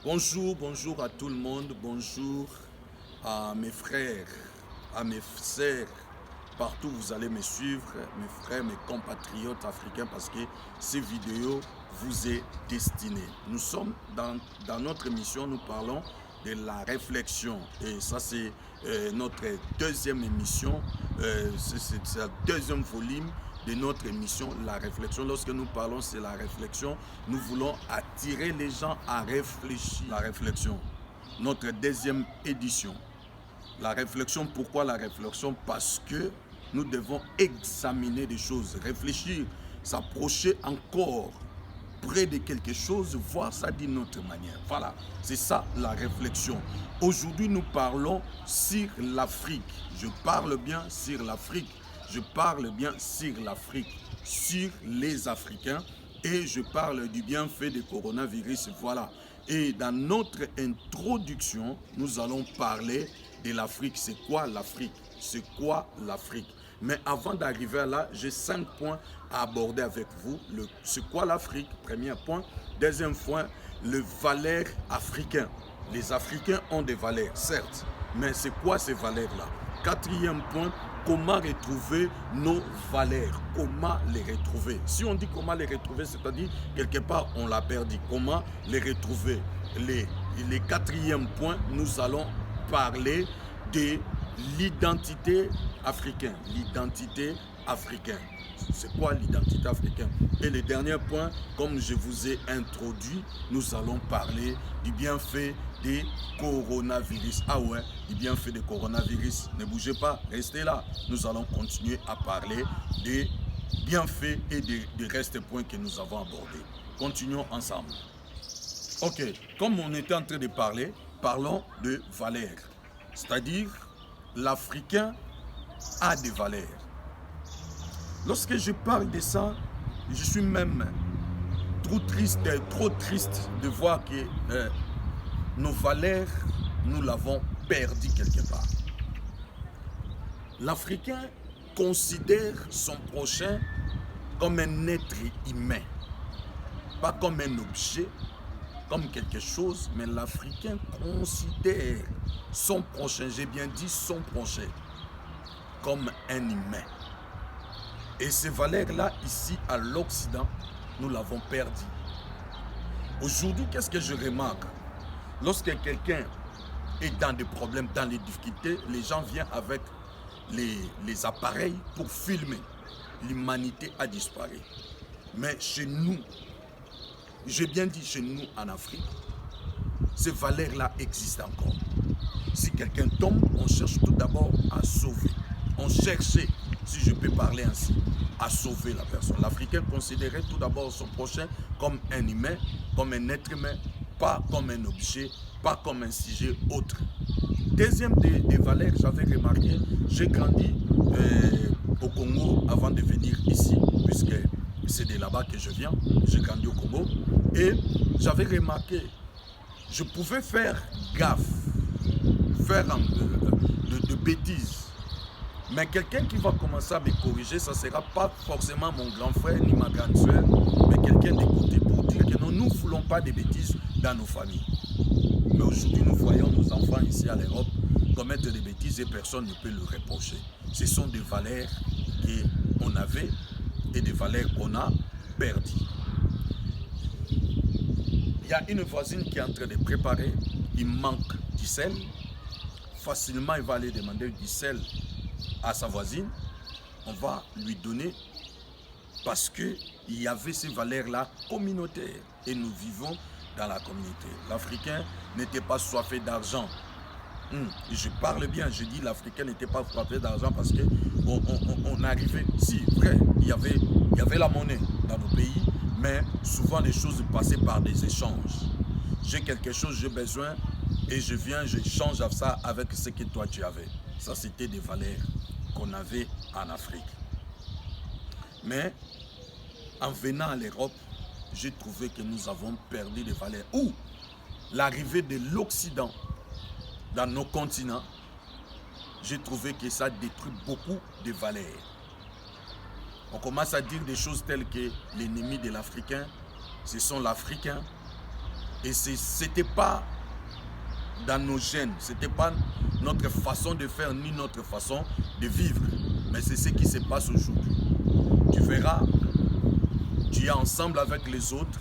Bonjour à tout le monde, bonjour à mes frères, à mes sœurs, partout vous allez me suivre, mes frères, mes compatriotes africains, parce que ces vidéos vous est destinées. Nous sommes dans notre émission, nous parlons de la réflexion, et ça c'est notre deuxième émission, c'est la deuxième volume de notre émission, la réflexion. Lorsque nous parlons, c'est la réflexion. Nous voulons attirer les gens à réfléchir. La réflexion, notre deuxième édition. La réflexion, pourquoi la réflexion? Parce que nous devons examiner des choses, réfléchir, s'approcher encore près de quelque chose, voir ça d'une autre manière. Voilà, c'est ça la réflexion. Aujourd'hui, nous parlons sur l'Afrique. Je parle bien sur l'Afrique. Je parle bien sur l'Afrique, sur les Africains, et je parle du bienfait du coronavirus. Voilà. Et dans notre introduction, nous allons parler de l'Afrique. C'est quoi l'Afrique? C'est quoi l'Afrique? Mais avant d'arriver là, j'ai 5 points à aborder avec vous. C'est quoi l'Afrique? Premier point. Deuxième point, les valeurs africaines. Les Africains ont des valeurs, certes, mais c'est quoi ces valeurs-là? Quatrième point, comment retrouver nos valeurs? Comment les retrouver? Si on dit comment les retrouver, c'est-à-dire quelque part on l'a perdu. Comment les retrouver? Les quatrième point, nous allons parler de l'identité africaine. L'identité africaine. C'est quoi l'identité africaine? Et le dernier point, comme je vous ai introduit, nous allons parler du bienfait des coronavirus. Ah ouais, du bienfait des coronavirus. Ne bougez pas, restez là. Nous allons continuer à parler des bienfaits et des restes points que nous avons abordés. Continuons ensemble. Ok, comme on était en train de parler, parlons de valeurs. C'est-à-dire, l'Africain a des valeurs. Lorsque je parle de ça, je suis même trop triste de voir que nos valeurs, nous l'avons perdu quelque part. L'Africain considère son prochain comme un être humain, pas comme un objet, comme quelque chose, mais l'Africain considère son prochain, j'ai bien dit son prochain, comme un humain. Et ces valeurs-là, ici à l'Occident, nous l'avons perdu. Aujourd'hui, qu'est-ce que je remarque? Lorsque quelqu'un est dans des problèmes, dans les difficultés, les gens viennent avec les appareils pour filmer. L'humanité a disparu. Mais chez nous, j'ai bien dit chez nous en Afrique, ces valeurs-là existent encore. Si quelqu'un tombe, on cherche tout d'abord à sauver. On cherchait, si je peux parler ainsi, à sauver la personne. L'Africain considérait tout d'abord son prochain comme un humain, comme un être humain, pas comme un objet, pas comme un sujet autre. Deuxième des valeurs, j'avais remarqué, j'ai grandi au Congo avant de venir ici, puisque c'est de là-bas que je viens. J'ai grandi au Congo et j'avais remarqué, je pouvais faire gaffe, faire de bêtises. Mais quelqu'un qui va commencer à me corriger, ça ne sera pas forcément mon grand frère ni ma grande soeur, mais quelqu'un d'écouter pour dire que non, nous ne voulons pas de bêtises dans nos familles. Mais aujourd'hui, nous voyons nos enfants ici à l'Europe commettre des bêtises et personne ne peut le reprocher. Ce sont des valeurs qu'on avait et des valeurs qu'on a perdues. Il y a une voisine qui est en train de préparer, il manque du sel. Facilement, il va aller demander du sel à sa voisine. On va lui donner parce qu'il y avait ces valeurs-là communautaires et nous vivons dans la communauté. L'Africain n'était pas soifé d'argent. Je parle bien, je dis l'Africain n'était pas soifé d'argent parce qu'on arrivait, si, vrai, il y avait la monnaie dans nos pays, mais souvent les choses passaient par des échanges. J'ai quelque chose, j'ai besoin, et je viens, j'échange ça avec ce que toi tu avais. Ça, c'était des valeurs qu'on avait en Afrique. Mais en venant à l'Europe, j'ai trouvé que nous avons perdu des valeurs. Ou l'arrivée de l'Occident dans nos continents, j'ai trouvé que ça détruit beaucoup de valeurs. On commence à dire des choses telles que l'ennemi de l'Africain, ce sont l'Africain. Et ce n'était pas dans nos gènes, ce n'était pas notre façon de faire ni notre façon de vivre. Mais c'est ce qui se passe aujourd'hui. Tu verras, tu es ensemble avec les autres,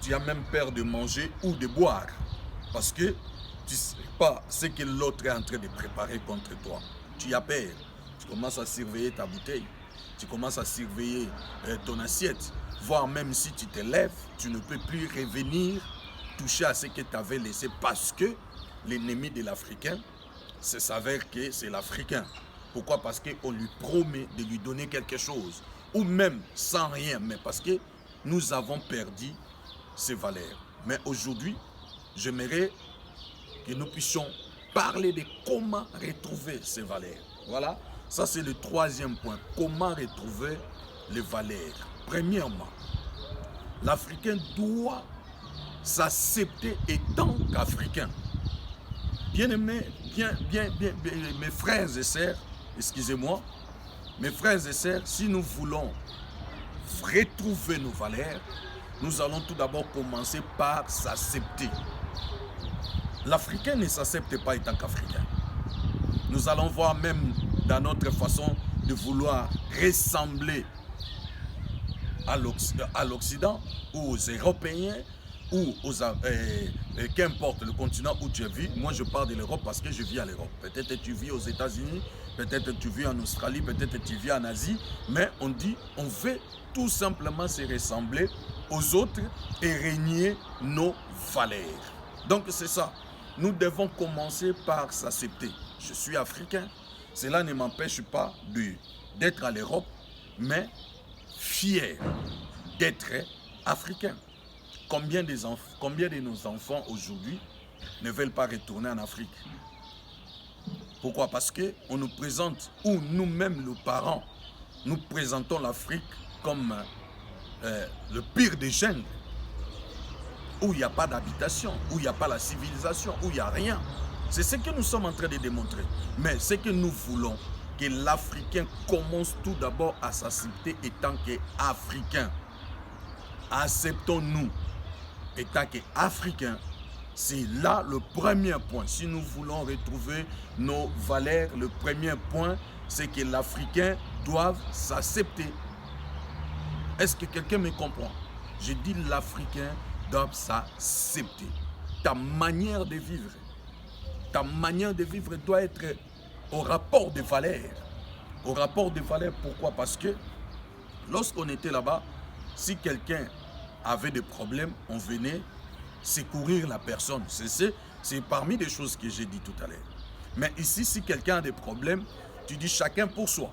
tu as même peur de manger ou de boire. Parce que tu ne sais pas ce que l'autre est en train de préparer contre toi. Tu as peur. Tu commences à surveiller ta bouteille. Tu commences à surveiller ton assiette. Voire même si tu te lèves, tu ne peux plus revenir toucher à ce que tu avais laissé parce que l'ennemi de l'Africain, ça s'avère que c'est l'Africain. Pourquoi? Parce qu'on lui promet de lui donner quelque chose. Ou même sans rien, mais parce que nous avons perdu ces valeurs. Mais aujourd'hui, j'aimerais que nous puissions parler de comment retrouver ces valeurs. Voilà, ça c'est le troisième point. Comment retrouver les valeurs? Premièrement, l'Africain doit s'accepter étant qu'Africain. Bien-aimés, mes frères et sœurs, excusez-moi, mes frères et sœurs, si nous voulons retrouver nos valeurs, nous allons tout d'abord commencer par s'accepter. L'Africain ne s'accepte pas étant qu'Africain. Nous allons voir même dans notre façon de vouloir ressembler à l'Occident ou aux Européens ou qu'importe le continent où tu vis. Moi je parle de l'Europe parce que je vis à l'Europe. Peut-être tu vis aux États-Unis, peut-être tu vis en Australie, peut-être tu vis en Asie, mais on dit on veut tout simplement se ressembler aux autres et régner nos valeurs. Donc c'est ça. Nous devons commencer par s'accepter. Je suis africain. Cela ne m'empêche pas d'être à l'Europe, mais fier d'être africain. Combien de nos enfants aujourd'hui ne veulent pas retourner en Afrique? Pourquoi? Parce qu'on nous présente, ou nous-mêmes, nos parents, nous présentons l'Afrique comme le pire des gènes, où il n'y a pas d'habitation, où il n'y a pas la civilisation, où il n'y a rien. C'est ce que nous sommes en train de démontrer. Mais ce que nous voulons, que l'Africain commence tout d'abord à s'accepter étant qu'Africain. Acceptons-nous étant qu'Africains. C'est là le premier point. Si nous voulons retrouver nos valeurs, le premier point, c'est que l'Africain doit s'accepter. Est-ce que quelqu'un me comprend? Je dis l'Africain doit s'accepter. Ta manière de vivre doit être au rapport de valeurs. Au rapport de valeurs, pourquoi? Parce que lorsqu'on était là-bas, si quelqu'un avait des problèmes, on venait secourir la personne. C'est parmi les choses que j'ai dit tout à l'heure. Mais ici, si quelqu'un a des problèmes, tu dis chacun pour soi.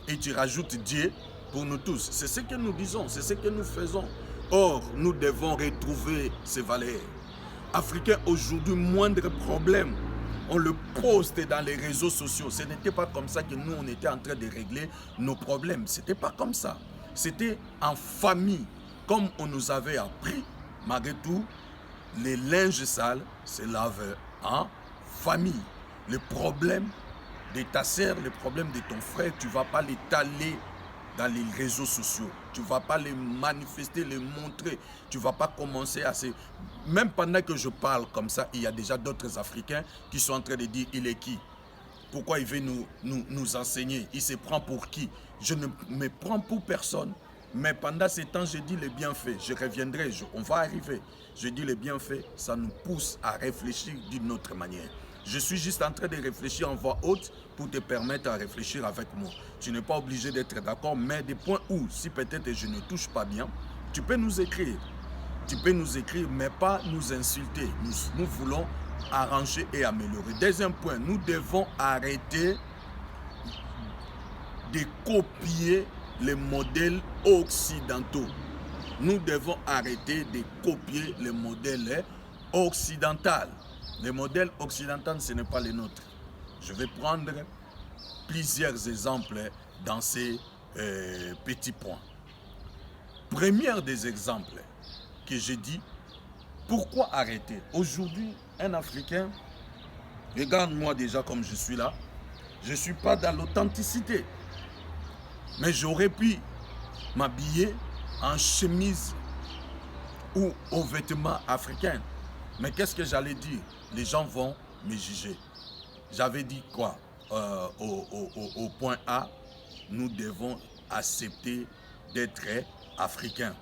Et tu rajoutes Dieu pour nous tous. C'est ce que nous disons, c'est ce que nous faisons. Or, nous devons retrouver ces valeurs. Africains, aujourd'hui, moindre problème, on le poste dans les réseaux sociaux. Ce n'était pas comme ça que nous, on était en train de régler nos problèmes. Ce n'était pas comme ça. C'était en famille. Comme on nous avait appris, malgré tout, les linges sales se lavent en famille. Le problème de ta sœur, le problème de ton frère, tu ne vas pas l'étaler dans les réseaux sociaux. Tu ne vas pas les manifester, les montrer. Tu ne vas pas commencer à se... Même pendant que je parle comme ça, il y a déjà d'autres Africains qui sont en train de dire, il est qui? Pourquoi il veut nous enseigner? Il se prend pour qui? Je ne me prends pour personne. Mais pendant ces temps, je dis les bienfaits. Je reviendrai, on va arriver. Je dis les bienfaits, ça nous pousse à réfléchir d'une autre manière. Je suis juste en train de réfléchir en voix haute pour te permettre à réfléchir avec moi. Tu n'es pas obligé d'être d'accord, mais des points où, si peut-être je ne touche pas bien, tu peux nous écrire. Tu peux nous écrire, mais pas nous insulter. Nous voulons arranger et améliorer. Deuxième point, nous devons arrêter de copier les modèles occidentaux. Nous devons arrêter de copier les modèles occidentaux. Les modèles occidentaux, ce n'est pas les nôtres. Je vais prendre plusieurs exemples dans ces petits points. Premier des exemples que j'ai dit, pourquoi arrêter? Aujourd'hui, un Africain, regarde-moi déjà comme je suis là, je ne suis pas dans l'authenticité. Mais j'aurais pu m'habiller en chemise ou aux vêtements africains. Mais qu'est-ce que j'allais dire? Les gens vont me juger. J'avais dit quoi? Au point A, nous devons accepter d'être africains.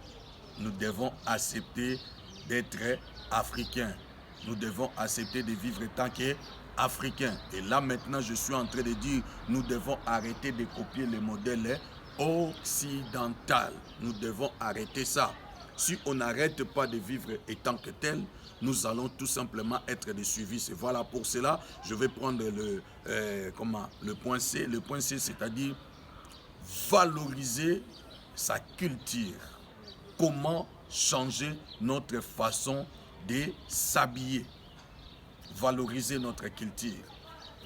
Nous devons accepter d'être africains. Nous devons accepter de vivre tant qu'Africains. Et là maintenant, je suis en train de dire, nous devons arrêter de copier les modèles occidentaux. Nous devons arrêter ça. Si on n'arrête pas de vivre étant que tel, nous allons tout simplement être des suivis. Et voilà, pour cela, je vais prendre le point C. Le point C, c'est-à-dire valoriser sa culture. Comment changer notre façon de s'habiller. Valoriser notre culture.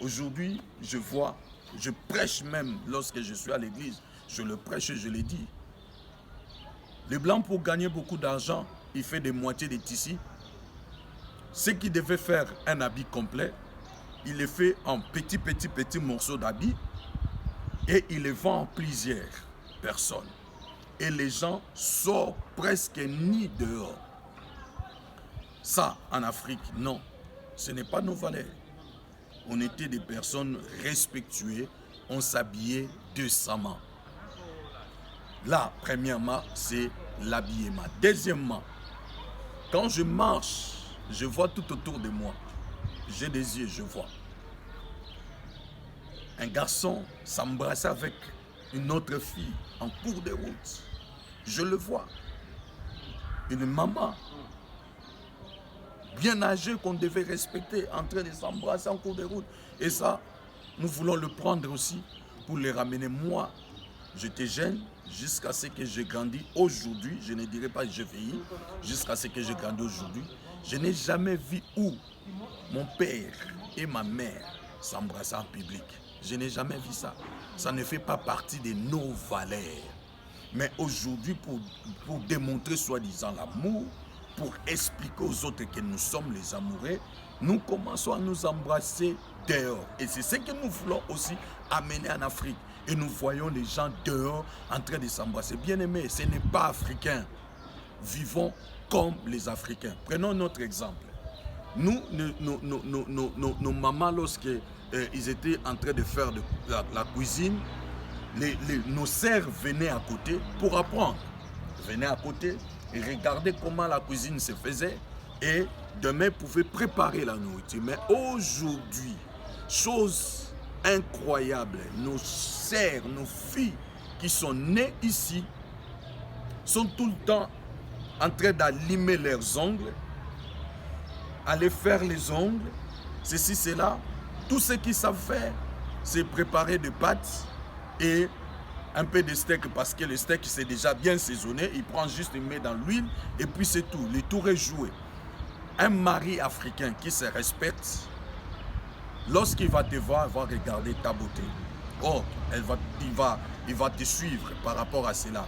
Aujourd'hui, je prêche même lorsque je suis à l'église. Je le prêche et je le dis. Le blanc, pour gagner beaucoup d'argent, il fait des moitiés de tissus. Ce qui devait faire un habit complet, il le fait en petits morceaux d'habits et il les vend en plusieurs personnes. Et les gens sortent presque ni dehors. Ça, en Afrique, non. Ce n'est pas nos valeurs. On était des personnes respectueuses, on s'habillait décemment. Là, premièrement, c'est l'habillement. Deuxièmement, quand je marche, je vois tout autour de moi. J'ai des yeux, je vois. Un garçon s'embrasser avec une autre fille en cours de route. Je le vois. Une maman bien âgée qu'on devait respecter en train de s'embrasser en cours de route. Et ça, nous voulons le prendre aussi pour les ramener. Moi, j'étais jeune jusqu'à ce que j'ai grandi aujourd'hui. Je ne dirais pas que j'ai vieilli. Jusqu'à ce que j'ai grandi aujourd'hui. Je n'ai jamais vu où mon père et ma mère s'embrassaient en public. Je n'ai jamais vu ça. Ça ne fait pas partie de nos valeurs. Mais aujourd'hui, pour démontrer soi-disant l'amour, pour expliquer aux autres que nous sommes les amoureux, nous commençons à nous embrasser dehors. Et c'est ce que nous voulons aussi amener en Afrique. Et nous voyons les gens dehors en train de s'embrasser. Bien aimé, ce n'est pas africain. Vivons comme les Africains. Prenons notre exemple. Nous, nos mamans, lorsqu'ils étaient en train de faire la cuisine, nos sœurs venaient à côté pour apprendre. Venaient à côté et regardaient comment la cuisine se faisait et demain pouvaient préparer la nourriture. Mais aujourd'hui, chose incroyable, nos sœurs, nos filles qui sont nées ici sont tout le temps en train d'allumer leurs ongles, aller faire les ongles, ceci, cela. Tout ce qu'ils savent faire, c'est préparer des pâtes et un peu de steak, parce que le steak c'est déjà bien saisonné. Il prend juste, il met dans l'huile et puis c'est tout. Le tour est joué. Un mari africain qui se respecte, lorsqu'il va te voir, il va regarder ta beauté. Oh, il va te suivre par rapport à cela.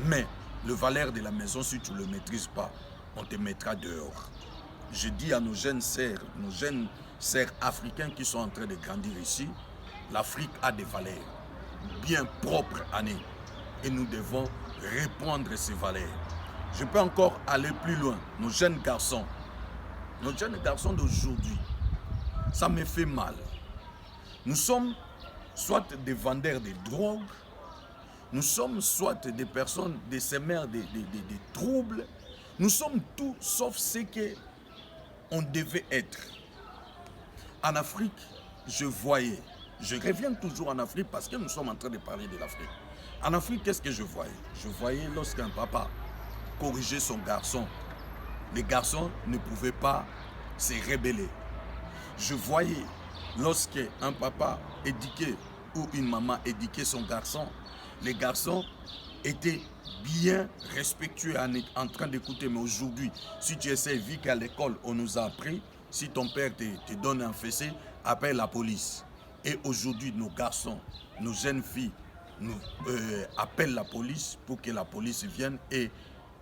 Mais le valeur de la maison, si tu ne le maîtrises pas, on te mettra dehors. Je dis à nos jeunes sœurs africains qui sont en train de grandir ici, l'Afrique a des valeurs bien propres à nous. Et nous devons répondre à ces valeurs. Je peux encore aller plus loin. Nos jeunes garçons d'aujourd'hui, ça me fait mal. Nous sommes soit des vendeurs de drogue, nous sommes soit des personnes, des semeurs de troubles. Nous sommes tout sauf ce qu'on devait être. En Afrique, je reviens toujours en Afrique parce que nous sommes en train de parler de l'Afrique. En Afrique, qu'est-ce que je voyais? Je voyais lorsqu'un papa corrigeait son garçon, les garçons ne pouvaient pas se rebeller. Je voyais lorsqu'un papa éduquait ou une maman éduquait son garçon, les garçons étaient bien respectueux en train d'écouter. Mais aujourd'hui, si tu essaies, vu qu'à l'école, on nous a appris, si ton père te donne un fessé, appelle la police. Et aujourd'hui, nos garçons, nos jeunes filles, nous appellent la police pour que la police vienne et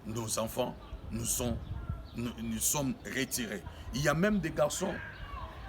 nos enfants nous sommes retirés. Il y a même des garçons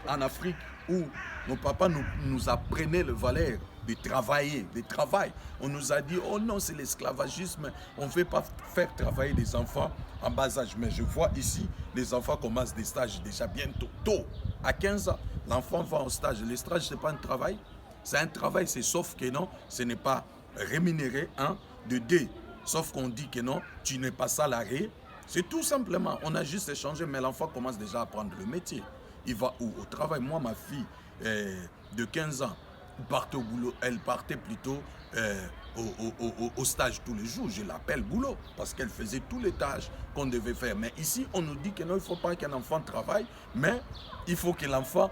en Afrique où nos papas nous apprenaient le valeur de travailler, de travail. On nous a dit, oh non, c'est l'esclavagisme, on ne veut pas faire travailler des enfants en bas âge. Mais je vois ici, les enfants commencent des stages déjà bientôt, tôt, à 15 ans. L'enfant va au stage. Le stage, ce n'est pas un travail, c'est un travail, c'est sauf que non, ce n'est pas rémunéré, un, de deux. Sauf qu'on dit que non, tu n'es pas salarié. C'est tout simplement, on a juste échangé, mais l'enfant commence déjà à apprendre le métier. Il va où? Au travail. Moi, ma fille de 15 ans, partait au boulot, elle partait plutôt au stage tous les jours. Je l'appelle boulot parce qu'elle faisait tous les tâches qu'on devait faire. Mais ici, on nous dit que non, il ne faut pas qu'un enfant travaille, mais il faut que l'enfant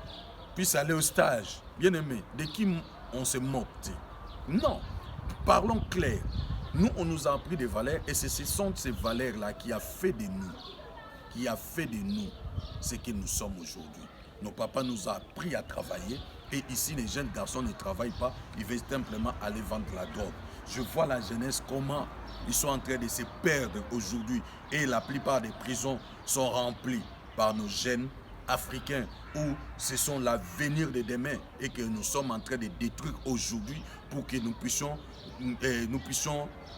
puisse aller au stage. Bien aimé, de qui on se moque? Non, parlons clair. Nous, on nous a appris des valeurs et ce sont ces valeurs-là qui a fait de nous ce que nous sommes aujourd'hui. Nos papas nous ont appris à travailler et ici, les jeunes garçons ne travaillent pas, ils veulent simplement aller vendre la drogue. Je vois la jeunesse, comment ils sont en train de se perdre aujourd'hui et la plupart des prisons sont remplies par nos jeunes africains où ce sont l'avenir de demain et que nous sommes en train de détruire aujourd'hui pour que nous puissions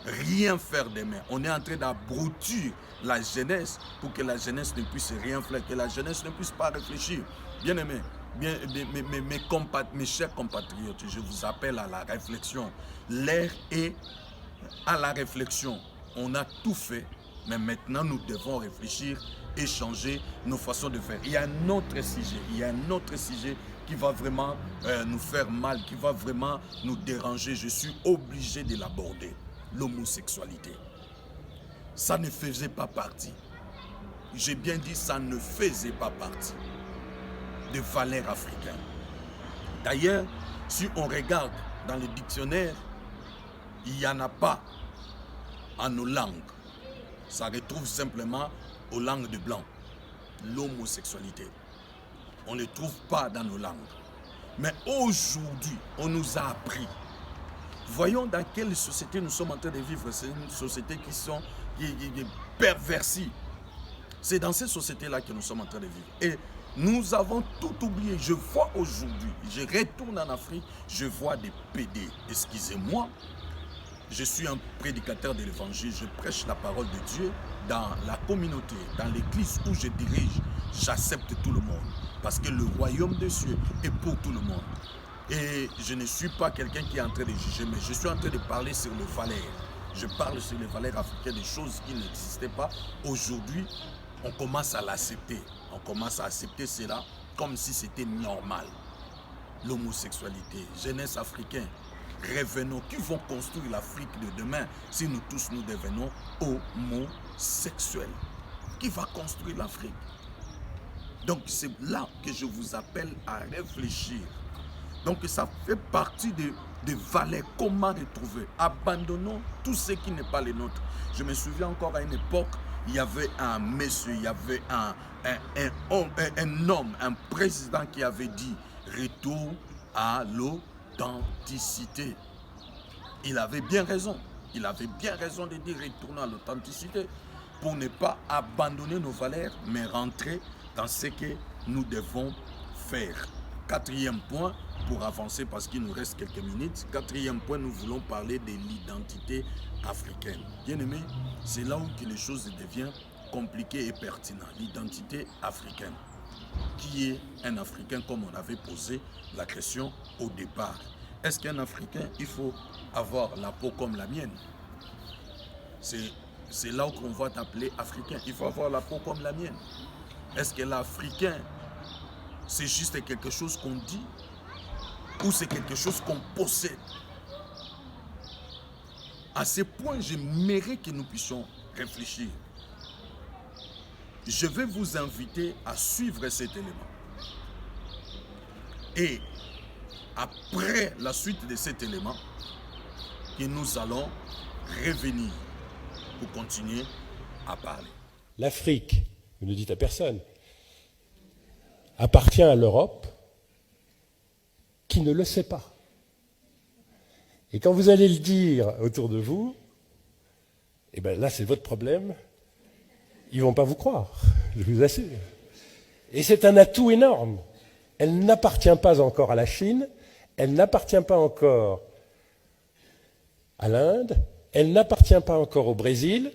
rien faire demain. On est en train d'abrutir la jeunesse pour que la jeunesse ne puisse rien faire, que la jeunesse ne puisse pas réfléchir. Bien aimé, mes chers compatriotes, je vous appelle à la réflexion. L'ère est à la réflexion. On a tout fait, mais maintenant nous devons réfléchir et changer nos façons de faire. Il y a un autre sujet qui va vraiment nous faire mal, qui va vraiment nous déranger. Je suis obligé de l'aborder. L'homosexualité. Ça ne faisait pas partie. J'ai bien dit, ça ne faisait pas partie des valeurs africaines. D'ailleurs, si on regarde dans le dictionnaire, il n'y en a pas en nos langues. Ça retrouve simplement aux langues de blanc. L'homosexualité. On ne le trouve pas dans nos langues. Mais aujourd'hui, on nous a appris. Voyons dans quelle société nous sommes en train de vivre. C'est une société qui est perversie. C'est dans cette société-là que nous sommes en train de vivre. Et nous avons tout oublié. Je vois aujourd'hui, je retourne en Afrique, je vois des PD. Excusez-moi, je suis un prédicateur de l'évangile, je prêche la parole de Dieu dans la communauté, dans l'église où je dirige. J'accepte tout le monde parce que le royaume des cieux est pour tout le monde. Et je ne suis pas quelqu'un qui est en train de juger, mais je suis en train de parler sur les valeurs. Je parle sur les valeurs africaines, des choses qui n'existaient pas. Aujourd'hui, on commence à l'accepter. On commence à accepter cela comme si c'était normal. L'homosexualité, jeunesse africaine, revenons. Qui vont construire l'Afrique de demain si nous tous nous devenons homosexuels? Qui va construire l'Afrique? Donc c'est là que je vous appelle à réfléchir. Donc ça fait partie des valeurs. Comment retrouver? Abandonnons tout ce qui n'est pas le nôtre. Je me souviens encore à une époque, il y avait un monsieur, il y avait un homme, un président qui avait dit retour à l'authenticité. Il avait bien raison. Il avait bien raison de dire retourner à l'authenticité pour ne pas abandonner nos valeurs, mais rentrer dans ce que nous devons faire. Quatrième point, pour avancer parce qu'il nous reste quelques minutes. Quatrième point, nous voulons parler de l'identité africaine. Bien aimé, c'est là où les choses deviennent compliquées et pertinentes. L'identité africaine. Qui est un Africain, comme on avait posé la question au départ? Est-ce qu'un Africain, il faut avoir la peau comme la mienne? C'est là où on va t'appeler Africain. Il faut avoir la peau comme la mienne. Est-ce que l'Africain, c'est juste quelque chose qu'on dit ou c'est quelque chose qu'on possède? À ce point, j'aimerais que nous puissions réfléchir. Je vais vous inviter à suivre cet élément. Et après la suite de cet élément, que nous allons revenir pour continuer à parler. L'Afrique, vous ne dites à personne, appartient à l'Europe qui ne le sait pas. Et quand vous allez le dire autour de vous, eh bien là c'est votre problème, ils ne vont pas vous croire, je vous assure. Et c'est un atout énorme elle n'appartient pas encore à la Chine, elle n'appartient pas encore à l'Inde, elle n'appartient pas encore au Brésil,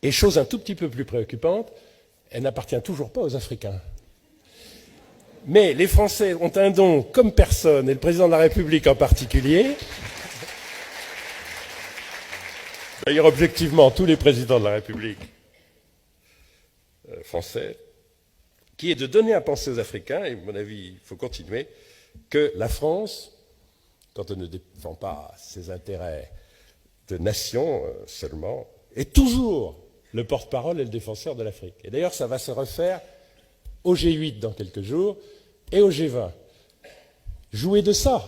et chose un tout petit peu plus préoccupante, elle n'appartient toujours pas aux Africains. Mais les Français ont un don comme personne, et le président de la République en particulier. D'ailleurs, objectivement, tous les présidents de la République français, qui est de donner à penser aux Africains, et à mon avis, il faut continuer, que la France, quand elle ne défend pas ses intérêts de nation seulement, est toujours le porte-parole et le défenseur de l'Afrique. Et d'ailleurs, ça va se refaire au G8 dans quelques jours et au G20. Jouez de ça,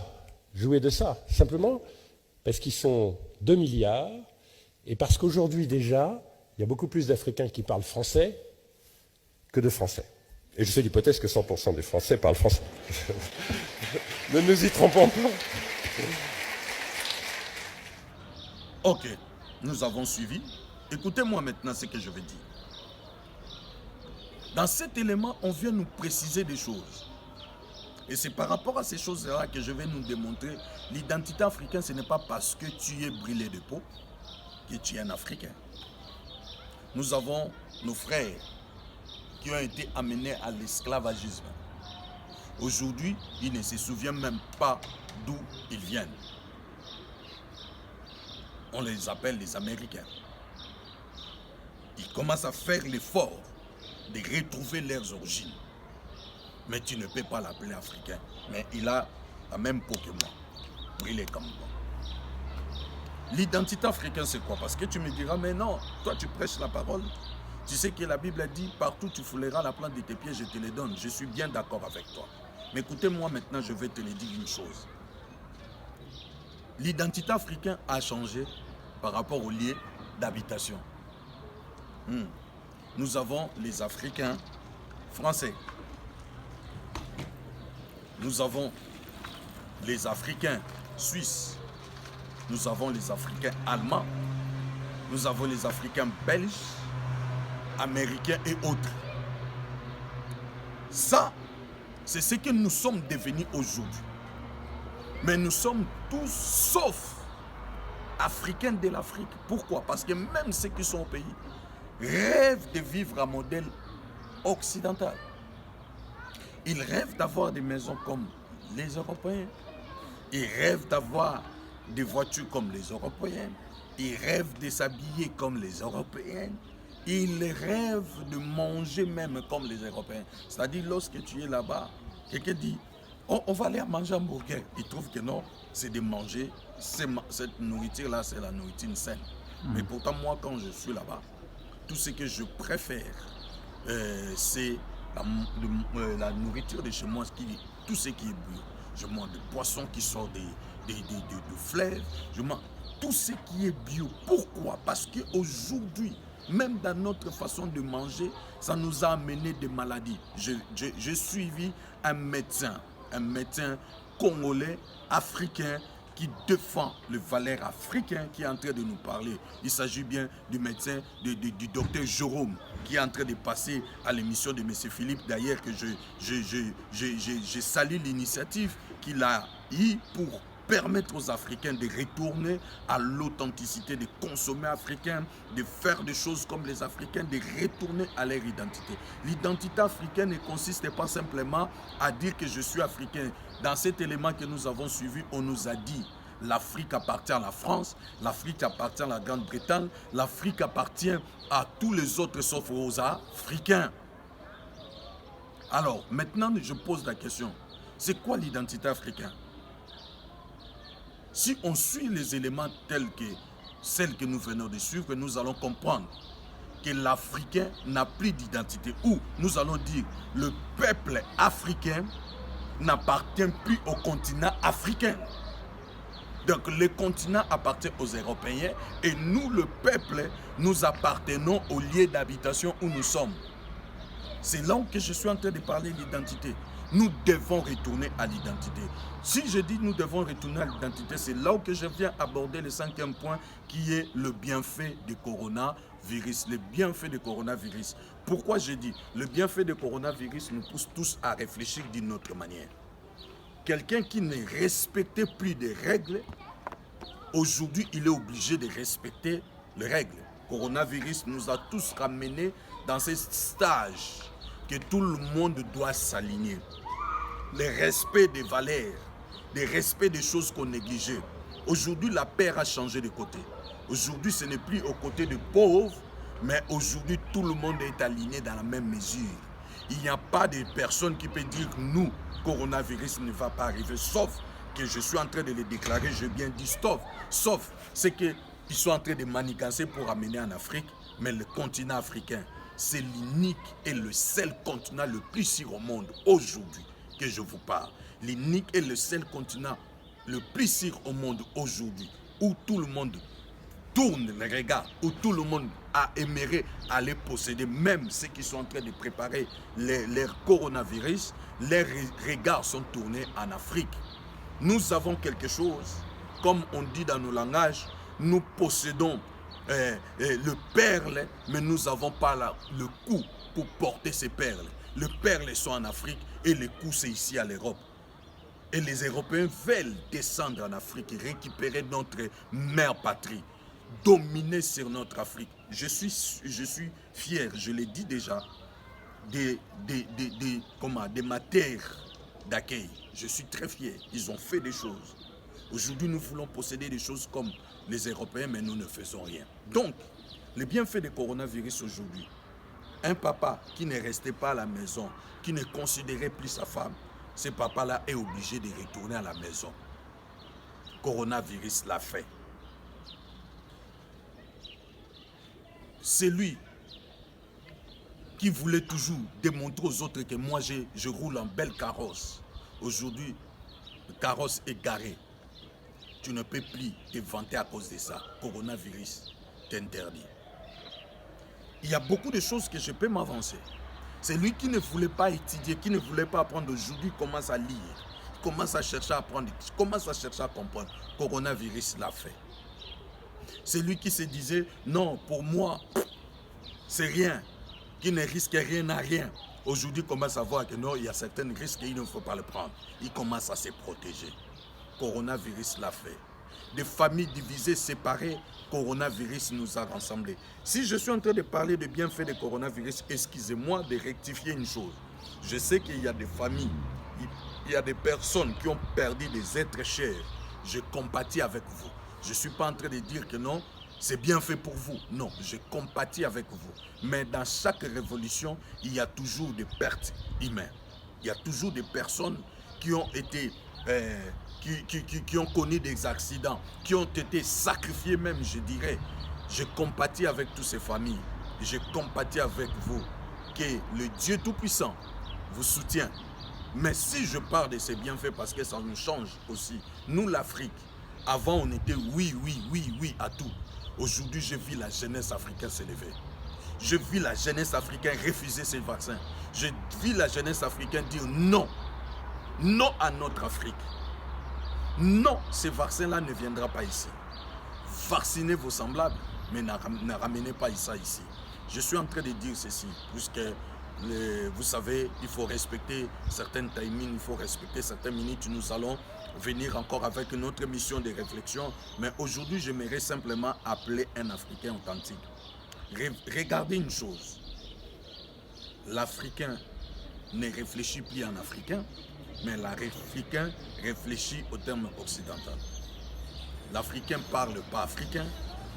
simplement parce qu'ils sont 2 milliards et parce qu'aujourd'hui déjà, il y a beaucoup plus d'Africains qui parlent français que de Français. Et je fais l'hypothèse que 100% des Français parlent français. Ne nous y trompons pas. Ok, nous avons suivi. Écoutez-moi maintenant ce que je vais dire. Dans cet élément, on vient nous préciser des choses. Et c'est par rapport à ces choses-là que je vais nous démontrer l'identité africaine, ce n'est pas parce que tu es brûlé de peau que tu es un Africain. Nous avons nos frères qui ont été amenés à l'esclavagisme. Aujourd'hui, ils ne se souviennent même pas d'où ils viennent. On les appelle les Américains. Ils commencent à faire l'effort de retrouver leurs origines. Mais tu ne peux pas l'appeler africain. Mais il a la même peau que moi. Il est comme moi. L'identité africaine, c'est quoi? Parce que tu me diras, mais non, toi tu prêches la parole. Tu sais que la Bible a dit, partout tu fouleras la plante de tes pieds, je te les donne. Je suis bien d'accord avec toi. Mais écoutez-moi maintenant, je vais te le dire une chose. L'identité africaine a changé par rapport au lieu d'habitation. Nous avons les Africains français. Nous avons les Africains suisses. Nous avons les Africains allemands. Nous avons les Africains belges, américains et autres. Ça, c'est ce que nous sommes devenus aujourd'hui. Mais nous sommes tous sauf Africains de l'Afrique. Pourquoi? Parce que même ceux qui sont au pays rêvent de vivre un modèle occidental. Ils rêvent d'avoir des maisons comme les Européens. Ils rêvent d'avoir des voitures comme les Européens. Ils rêvent de s'habiller comme les Européens. Ils rêvent de manger même comme les Européens. C'est-à-dire, lorsque tu es là-bas, quelqu'un dit, on va aller manger un burger. Ils trouvent que non, c'est de manger. Cette nourriture-là, c'est la nourriture saine. Mais pourtant, moi, quand je suis là-bas, tout ce que je préfère, c'est la nourriture de chez moi, tout ce qui est bio. Je mange des poissons qui sortent de fleuves. Je mange tout ce qui est bio. Pourquoi? Parce qu'aujourd'hui, même dans notre façon de manger, ça nous a amené des maladies. J'ai suivi un médecin congolais, africain, qui défend les valeurs africaines, qui est en train de nous parler. Il s'agit bien du médecin, du docteur Jérôme, qui est en train de passer à l'émission de M. Philippe, d'ailleurs que je salue l'initiative qu'il a eue pour permettre aux Africains de retourner à l'authenticité, de consommer africain, de faire des choses comme les Africains, de retourner à leur identité. L'identité africaine ne consiste pas simplement à dire que je suis africain. Dans cet élément que nous avons suivi, on nous a dit l'Afrique appartient à la France, l'Afrique appartient à la Grande-Bretagne, l'Afrique appartient à tous les autres sauf aux Africains. Alors, maintenant, je pose la question, c'est quoi l'identité africaine? Si on suit les éléments tels que celles que nous venons de suivre, nous allons comprendre que l'Africain n'a plus d'identité. Ou nous allons dire le peuple africain n'appartient plus au continent africain. Donc le continent appartient aux Européens et nous, le peuple, nous appartenons au lieu d'habitation où nous sommes. C'est là que je suis en train de parler d'identité. Nous devons retourner à l'identité. Si je dis nous devons retourner à l'identité, c'est là où que je viens aborder le 5e point qui est le bienfait du coronavirus. Le bienfait du coronavirus. Pourquoi je dis le bienfait du coronavirus nous pousse tous à réfléchir d'une autre manière. Quelqu'un qui ne respectait plus des règles, aujourd'hui, il est obligé de respecter les règles. Le coronavirus nous a tous ramenés dans ce stage que tout le monde doit s'aligner. Le respect des valeurs, le respect des choses qu'on négligeait. Aujourd'hui, la paix a changé de côté. Aujourd'hui, ce n'est plus aux côtés des pauvres, mais aujourd'hui, tout le monde est aligné dans la même mesure. Il n'y a pas de personne qui peut dire nous, coronavirus ne va pas arriver, sauf que je suis en train de le déclarer, je bien dit stop. Sauf c'est qu'ils sont en train de manigancer pour amener en Afrique, mais le continent africain, c'est l'unique et le seul continent le plus sûr au monde aujourd'hui que je vous parle. L'unique et le seul continent le plus sûr au monde aujourd'hui, où tout le monde tourne les regards, où tout le monde a aimé aller posséder, même ceux qui sont en train de préparer leur coronavirus, leurs regards sont tournés en Afrique. Nous avons quelque chose, comme on dit dans nos langages, nous possédons le perle, mais nous n'avons pas le coup pour porter ces perles. Les perles sont en Afrique et le coup c'est ici à l'Europe. Et les Européens veulent descendre en Afrique et récupérer notre mère patrie, dominer sur notre Afrique. Je suis fier, je l'ai dit déjà, des matières d'accueil. Je suis très fier. Ils ont fait des choses. Aujourd'hui, nous voulons posséder des choses comme les Européens, mais nous ne faisons rien. Donc, le bienfait du coronavirus aujourd'hui, un papa qui ne restait pas à la maison, qui ne considérait plus sa femme, ce papa-là est obligé de retourner à la maison. Coronavirus l'a fait. C'est lui qui voulait toujours démontrer aux autres que moi je roule en belle carrosse. Aujourd'hui, le carrosse est garé. Tu ne peux plus te vanter à cause de ça. Coronavirus t'interdit. Il y a beaucoup de choses que je peux m'avancer. C'est lui qui ne voulait pas étudier, qui ne voulait pas apprendre. Aujourd'hui, il commence à lire, il commence à chercher à apprendre, il commence à chercher à comprendre. Coronavirus l'a fait. C'est lui qui se disait, non, pour moi, c'est rien, qui ne risque rien à rien. Aujourd'hui, il commence à voir que non, il y a certains risques et il ne faut pas le prendre. Il commence à se protéger. Coronavirus l'a fait. Des familles divisées, séparées, coronavirus nous a rassemblés. Si je suis en train de parler de bienfaits de coronavirus, excusez-moi de rectifier une chose. Je sais qu'il y a des familles, il y a des personnes qui ont perdu des êtres chers. Je compatis avec vous. Je ne suis pas en train de dire que non, c'est bien fait pour vous. Non, je compatis avec vous. Mais dans chaque révolution, il y a toujours des pertes humaines. Il y a toujours des personnes qui ont été... qui ont connu des accidents, qui ont été sacrifiés même, je dirais. Je compatis avec toutes ces familles. Je compatis avec vous. Que le Dieu Tout-Puissant vous soutient. Mais si je parle de ces bienfaits, parce que ça nous change aussi. Nous, l'Afrique, avant on était oui à tout. Aujourd'hui, je vis la jeunesse africaine s'élever. Je vis la jeunesse africaine refuser ces vaccins. Je vis la jeunesse africaine dire non. Non à notre Afrique. Non, ce vaccin-là ne viendra pas ici. Vaccinez vos semblables, mais ne ramenez pas ça ici. Je suis en train de dire ceci, puisque vous savez, il faut respecter certains timings, il faut respecter certaines minutes. Nous allons venir encore avec une autre mission de réflexion. Mais aujourd'hui, j'aimerais simplement appeler un Africain authentique. Regardez une chose. L'Africain ne réfléchit plus en Africain, mais l'Africain réfléchit au terme occidental. L'Africain parle pas africain,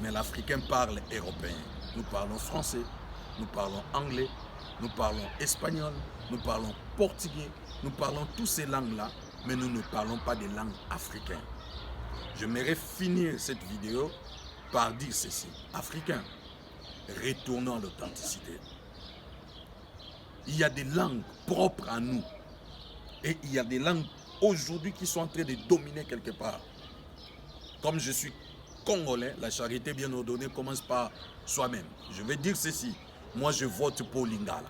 mais l'Africain parle européen. Nous parlons français, nous parlons anglais, nous parlons espagnol, nous parlons portugais, nous parlons toutes ces langues-là, mais nous ne parlons pas des langues africaines. J'aimerais finir cette vidéo par dire ceci. Africains, retournons à l'authenticité. Il y a des langues propres à nous. Et il y a des langues aujourd'hui qui sont en train de dominer quelque part. Comme je suis congolais, la charité bien ordonnée commence par soi-même. Je vais dire ceci. Moi, je vote pour Lingala.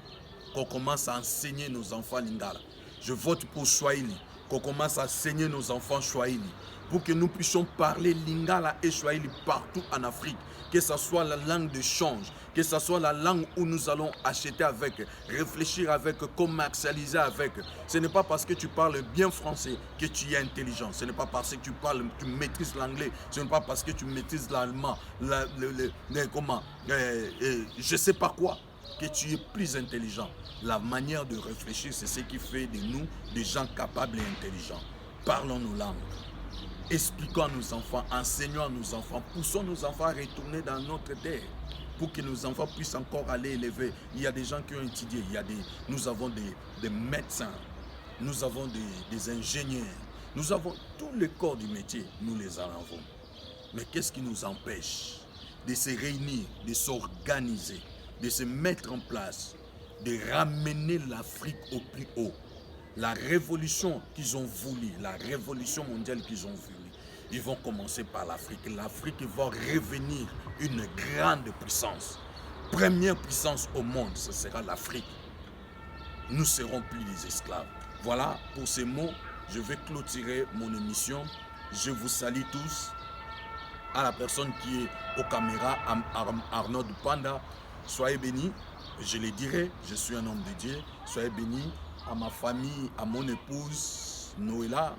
Qu'on commence à enseigner nos enfants Lingala. Je vote pour Swahili, qu'on commence à enseigner nos enfants Swahili, pour que nous puissions parler Lingala et Swahili partout en Afrique, que ce soit la langue de change, que ce soit la langue où nous allons acheter avec, réfléchir avec, commercialiser avec. Ce n'est pas parce que tu parles bien français que tu es intelligent, ce n'est pas parce que tu maîtrises l'anglais, ce n'est pas parce que tu maîtrises l'allemand, je ne sais pas quoi, que tu es plus intelligent. La manière de réfléchir, c'est ce qui fait de nous des gens capables et intelligents. Parlons nos langues. Expliquons à nos enfants, enseignons à nos enfants, poussons nos enfants à retourner dans notre terre pour que nos enfants puissent encore aller élever. Il y a des gens qui ont étudié, nous avons des médecins, nous avons des ingénieurs, nous avons tous les corps du métier, nous les en avons. Mais qu'est-ce qui nous empêche de se réunir, de s'organiser, de se mettre en place, de ramener l'Afrique au plus haut? La révolution qu'ils ont voulu, la révolution mondiale qu'ils ont voulu, ils vont commencer par l'Afrique. L'Afrique va revenir une grande puissance. Première puissance au monde, ce sera l'Afrique. Nous ne serons plus des esclaves. Voilà, pour ces mots, je vais clôturer mon émission. Je vous salue tous. À la personne qui est aux caméras, Arnaud Panda, soyez bénis. Je le dirai, je suis un homme de Dieu. Soyez bénis. À ma famille, à mon épouse Noëlla,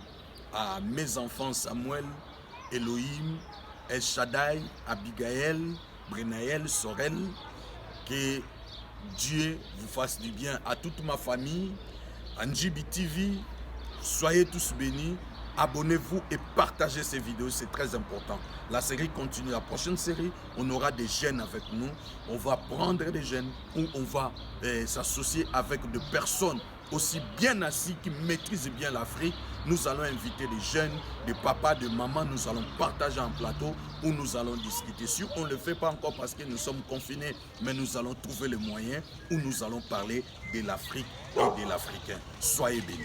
à mes enfants Samuel, Elohim, El Shaddai, Abigail, Brenaël, Sorel. Que Dieu vous fasse du bien. À toute ma famille, Njibi TV, soyez tous bénis. Abonnez-vous et partagez ces vidéos, c'est très important. La série continue. La prochaine série, on aura des jeunes avec nous. On va prendre des jeunes où on va s'associer avec des personnes aussi bien assis qui maîtrisent bien l'Afrique. Nous allons inviter des jeunes, des papas, des mamans. Nous allons partager un plateau où nous allons discuter. Si on ne le fait pas encore parce que nous sommes confinés, mais nous allons trouver les moyens où nous allons parler de l'Afrique et de l'Africain. Soyez bénis.